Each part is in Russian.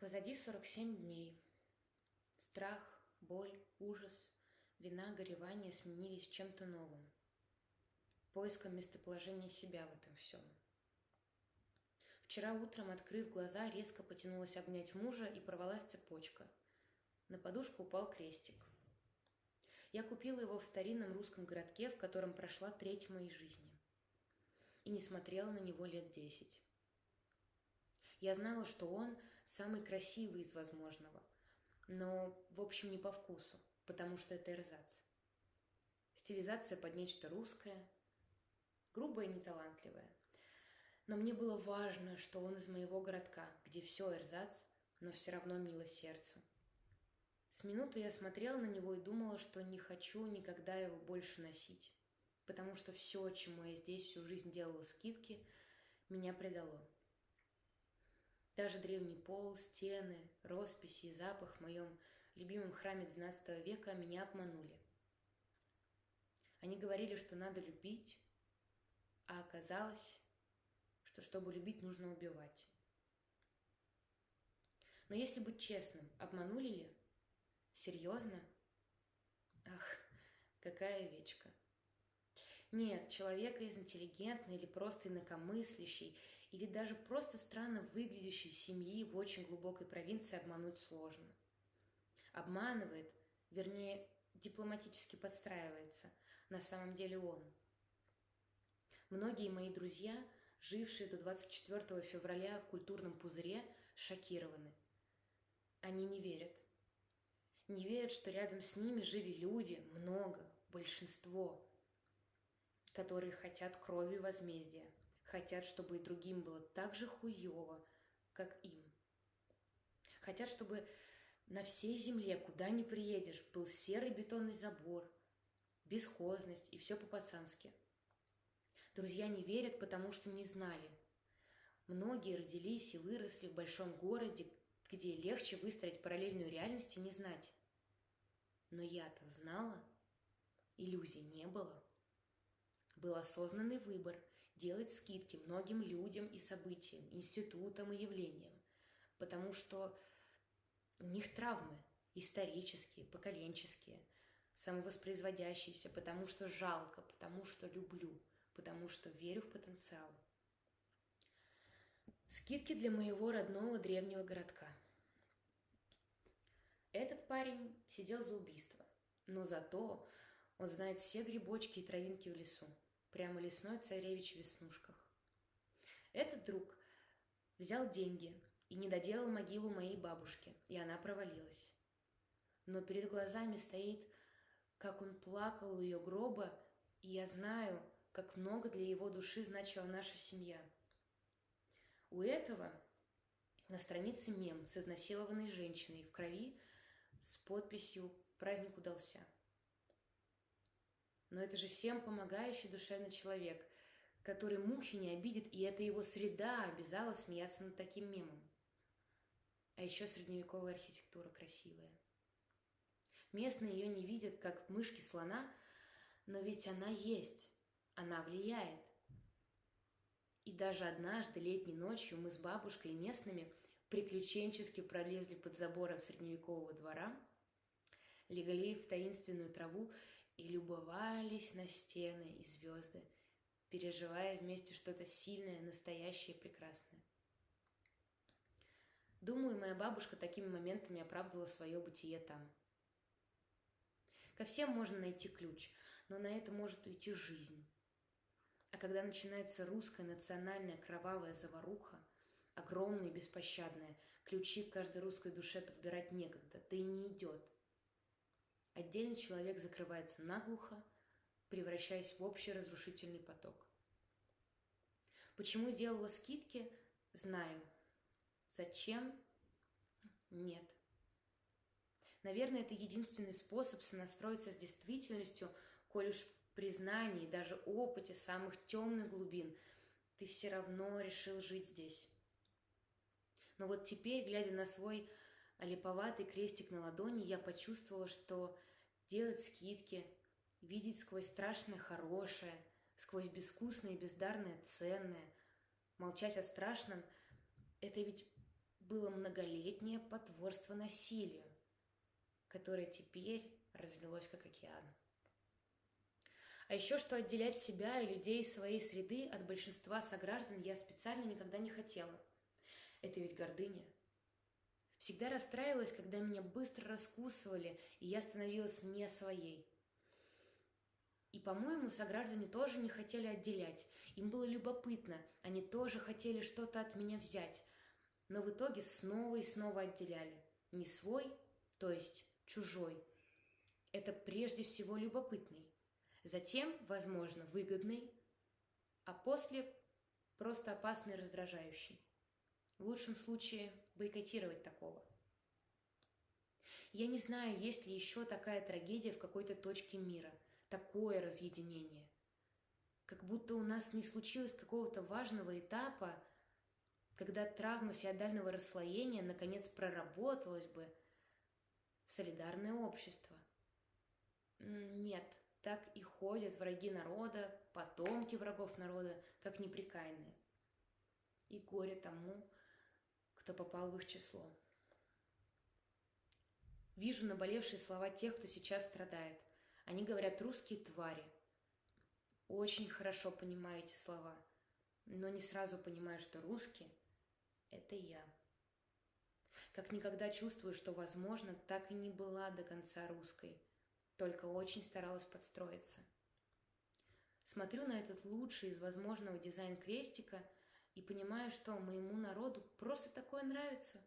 Позади 47 дней. Страх, боль, ужас, вина, горевание сменились чем-то новым. Поиском местоположения себя в этом всем. Вчера утром, открыв глаза, резко потянулась обнять мужа, и порвалась цепочка. На подушку упал крестик. Я купила его в старинном русском городке, в котором прошла треть моей жизни. И не смотрела на него лет 10. Я знала, что он самый красивый из возможного, но, в общем, не по вкусу, потому что это эрзац. Стилизация под нечто русское, грубое и неталантливое. Но мне было важно, что он из моего городка, где все эрзац, но все равно мило сердцу. С минуты я смотрела на него и думала, что не хочу никогда его больше носить, потому что все, чему я здесь всю жизнь делала скидки, меня предало. Даже древний пол, стены, росписи и запах в моем любимом храме XII века меня обманули. Они говорили, что надо любить, а оказалось, что чтобы любить, нужно убивать. Но если быть честным, обманули ли? Серьезно? Ах, какая овечка. Нет, человека из интеллигентной или просто инакомыслящей, или даже просто странно выглядящей семьи в очень глубокой провинции обмануть сложно. Обманывает, вернее, дипломатически подстраивается, на самом деле он. Многие мои друзья, жившие до 24 февраля в культурном пузыре, шокированы. Они не верят. Не верят, что рядом с ними жили люди, много, большинство, которые хотят крови возмездия, хотят, чтобы и другим было так же хуёво, как им. Хотят, чтобы на всей земле, куда ни приедешь, был серый бетонный забор, бесхозность и все по-пацански. Друзья не верят, потому что не знали. Многие родились и выросли в большом городе, где легче выстроить параллельную реальность и не знать. Но я-то знала, иллюзий не было. Был осознанный выбор делать скидки многим людям и событиям, институтам и явлениям, потому что у них травмы исторические, поколенческие, самовоспроизводящиеся, потому что жалко, потому что люблю, потому что верю в потенциал. Скидки для моего родного древнего городка. Этот парень сидел за убийство, но зато он знает все грибочки и травинки в лесу. Прямо лесной царевич в веснушках. Этот друг взял деньги и не доделал могилу моей бабушки, и она провалилась. Но перед глазами стоит, как он плакал у ее гроба, и я знаю, как много для его души значила наша семья. У этого на странице мем с изнасилованной женщиной в крови с подписью «Праздник удался». Но это же всем помогающий душевный человек, который мухи не обидит, и это его среда обязала смеяться над таким мемом. А еще средневековая архитектура красивая. Местные ее не видят, как мышки слона, но ведь она есть, она влияет. И даже однажды летней ночью мы с бабушкой и местными приключенчески пролезли под забором средневекового двора, легли в таинственную траву и любовались на стены и звезды, переживая вместе что-то сильное, настоящее и прекрасное. Думаю, моя бабушка такими моментами оправдывала свое бытие там. Ко всем можно найти ключ, но на это может уйти жизнь. А когда начинается русская национальная кровавая заваруха, огромная и беспощадная, ключи к каждой русской душе подбирать некогда, да и не идет. Отдельный человек закрывается наглухо, превращаясь в общий разрушительный поток. Почему делала скидки? Знаю. Зачем? Нет. Наверное, это единственный способ сонастроиться с действительностью, коль уж при знании и даже опыте самых темных глубин ты все равно решил жить здесь. Но вот теперь, глядя на свой олиповатый крестик на ладони, я почувствовала, что делать скидки, видеть сквозь страшное хорошее, сквозь безвкусное и бездарное ценное, молчать о страшном — это ведь было многолетнее потворство насилию, которое теперь разлилось как океан. А еще что отделять себя и людей из своей среды от большинства сограждан я специально никогда не хотела. Это ведь гордыня. Всегда расстраивалась, когда меня быстро раскусывали, и я становилась не своей. И, по-моему, сограждане тоже не хотели отделять. Им было любопытно, они тоже хотели что-то от меня взять. Но в итоге снова и снова отделяли. Не свой, то есть чужой. Это прежде всего любопытный. Затем, возможно, выгодный, а после просто опасный и раздражающий. В лучшем случае бойкотировать такого. Я не знаю, есть ли еще такая трагедия в какой-то точке мира, такое разъединение. Как будто у нас не случилось какого-то важного этапа, когда травма феодального расслоения наконец проработалась бы в солидарное общество. Нет, так и ходят враги народа, потомки врагов народа, как непрекаянные. И горе тому, кто попал в их число. Вижу наболевшие слова тех, кто сейчас страдает. Они говорят «русские твари». Очень хорошо понимаю эти слова, но не сразу понимаю, что русские – это я. Как никогда чувствую, что, возможно, так и не была до конца русской, только очень старалась подстроиться. Смотрю на этот лучший из возможного дизайн крестика и понимаю, что моему народу просто такое нравится.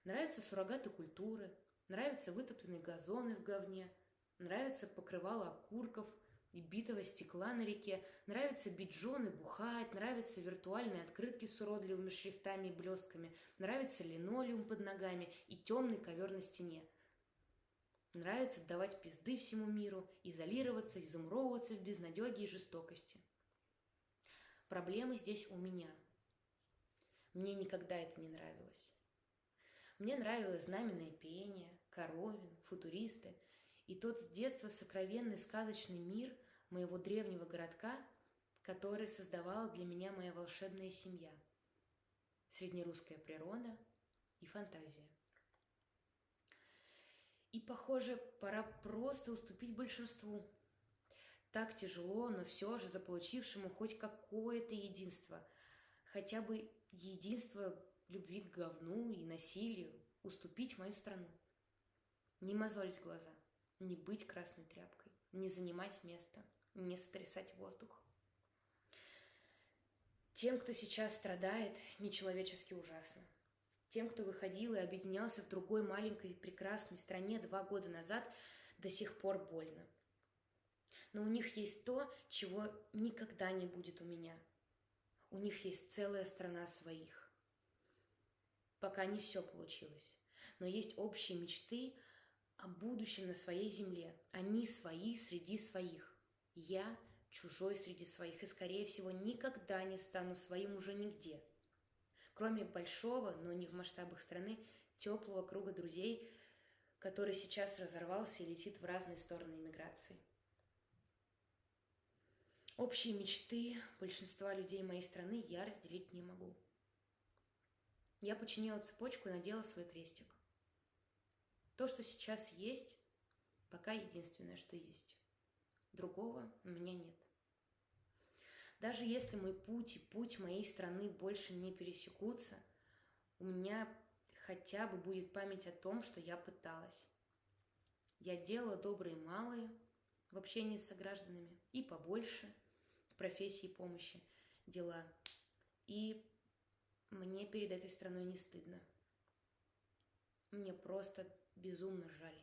Нравятся суррогаты культуры, нравятся вытопленные газоны в говне, нравится покрывало окурков и битого стекла на реке, нравится бить жен и бухать, нравятся виртуальные открытки с уродливыми шрифтами и блестками, нравится линолеум под ногами и темный ковер на стене. Нравится давать пизды всему миру, изолироваться, изумровываться в безнадеге и жестокости. Проблемы здесь у меня. Мне никогда это не нравилось. Мне нравилось знаменное пение, Коровин, футуристы и тот с детства сокровенный сказочный мир моего древнего городка, который создавала для меня моя волшебная семья. Среднерусская природа и фантазия. И, похоже, пора просто уступить большинству. Так тяжело, но все же заполучившему хоть какое-то единство, хотя бы единство любви к говну и насилию, уступить мою страну. Не мозолить глаза, не быть красной тряпкой, не занимать место, не сотрясать воздух. Тем, кто сейчас страдает, нечеловечески ужасно. Тем, кто выходил и объединялся в другой маленькой прекрасной стране 2 года назад, до сих пор больно. Но у них есть то, чего никогда не будет у меня. У них есть целая страна своих. Пока не все получилось, но есть общие мечты о будущем на своей земле. Они свои среди своих. Я чужой среди своих и, скорее всего, никогда не стану своим уже нигде. Кроме большого, но не в масштабах страны, теплого круга друзей, который сейчас разорвался и летит в разные стороны эмиграции. Общие мечты большинства людей моей страны я разделить не могу. Я починила цепочку и надела свой крестик. То, что сейчас есть, пока единственное, что есть. Другого у меня нет. Даже если мой путь и путь моей страны больше не пересекутся, у меня хотя бы будет память о том, что я пыталась. Я делала добрые малые в общении с согражданами и побольше в профессии помощи дела. И мне перед этой страной не стыдно. Мне просто безумно жаль.